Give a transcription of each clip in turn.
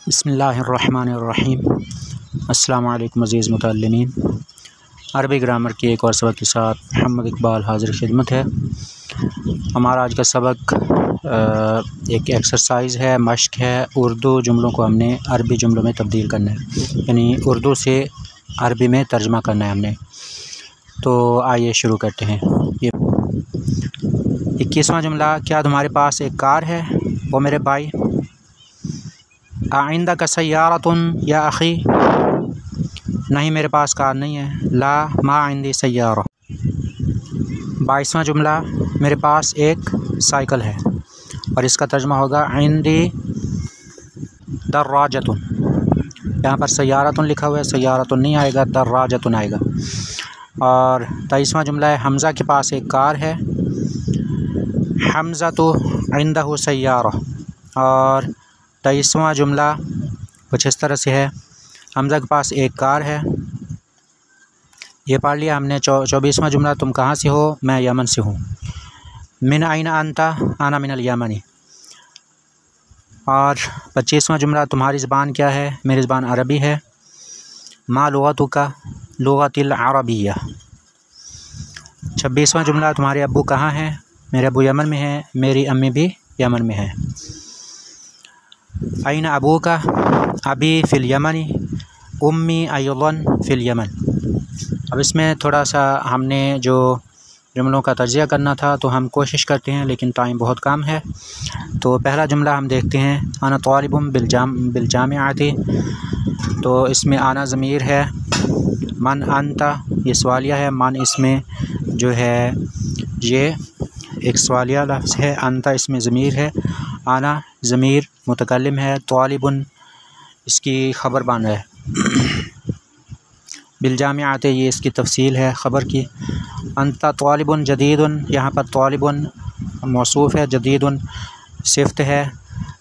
बिस्मिल्लाहिर्रहमानिर्रहीम। अस्सलामु अलैकुम अज़ीज़ मुतअल्लिमीन। अरबी ग्रामर के एक और सबक के साथ मोहम्मद इकबाल हाज़िर खिदमत है। हमारा आज का सबक एक एक्सरसाइज़ है, मश्क है। उर्दू जुमलों को हमने अरबी जुमलों में तब्दील करना है, यानी उर्दू से अरबी में तर्जुमा करना है हमने। तो आइए शुरू करते हैं। ये 21वां जुमला, क्या तुम्हारे पास एक कार है वो मेरे भाई। आइंदक सय्यारतुन या अख़ी, नहीं मेरे पास कार नहीं है। ला मा आइंदी सय्यारा। 22वां जुमला, मेरे पास एक साइकिल है और इसका तर्जुमा होगा आइंदी दर्राजतुन। यहाँ पर सय्यारतुन लिखा हुआ है, सय्यारतुन नहीं आएगा, दर्राजतुन आएगा। और 23वां जुमला है, हमज़ा के पास एक कार है। हमज़ा तो इंदहु सय्यारा। और 23वां जुमला कुछ इस तरह से है, हमज़ा के पास एक कार है। ये पढ़ लिया हमने। 24वां जुमला, तुम कहाँ से हो। मैं यमन से हूँ। मिन आइना अंता, आना मिनल यमनी। और 25वां जुमला, तुम्हारी ज़बान क्या है। मेरी ज़बान अरबी है। मा लुगतुका, लुगतिल अरबिया। 26वां जुमला, तुम्हारे अब्बू कहाँ हैं। मेरे अब्बू यमन में हैं, मेरी अम्मी भी यमन में है। ऐन अबू का, अबी फ़िल यमनी, उम्मी अय्यन फ़िल यमन। अब इसमें थोड़ा सा हमने जो जुमलों का तज्ज़िया करना था तो हम कोशिश करते हैं, लेकिन टाइम बहुत कम है। तो पहला जुमला हम देखते हैं, आना तालिबुम बिलजामिआती। तो इसमें आना ज़मीर है। मन अंता, ये सवालिया है। मन इसमें जो है ये एक सवालिया लफ्ज़ है। अंता इसमें ज़मीर है। आना ज़मीर मुतकल्लिम है। तालिबुन इसकी ख़बर बन है। बिलजामिआते, ये इसकी तफसील है ख़बर की। अंता तालिबुन जदीदुन, यहाँ पर तालिबुन मौसूफ़ है, जदीदुन सिफ़्त है।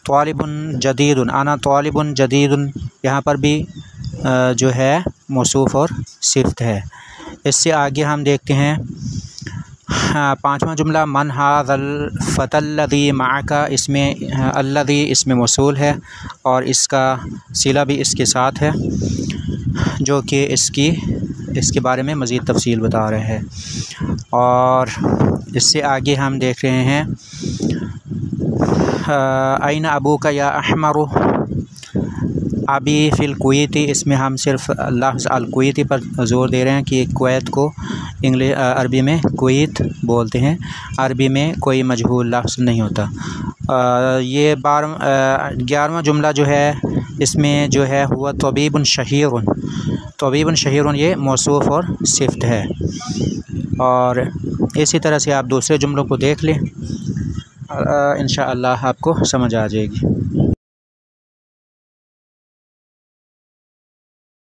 तालिबुन जदीदुन, आना तालिबुन जदीदुन, यहाँ पर भी जो है मौसूफ़ और सिफ़्त है। इससे आगे हम देखते हैं 5वां जुमला, मन हाज़ल फ़तल्लज़ी माअका। इसमें अल्लज़ी इसमें मौसूल है और इसका सिला भी इसके साथ है, जो कि इसके बारे में मज़ीद तफसील बता रहे हैं। और इससे आगे हम देख रहे हैं ऐन अबू का या अहमरु, अबी फ़िल कुवैती। इसमें हम सिर्फ लफ्ज़ अल कुवैती पर ज़ोर दे रहे हैं कि कुवैत को अरबी में कुवैत बोलते हैं। अरबी में कोई मजहूल लफ्ज़ नहीं होता। ये 11वां जुमला जो है, इसमें जो है हुआ तबीबुन शहीरुन। तबीबुन शहीरुन ये मौसूफ़ और सिफ़्त है। और इसी तरह से आप दूसरे जुमलों को देख लें, इंशाअल्लाह आपको समझ आ जाएगी।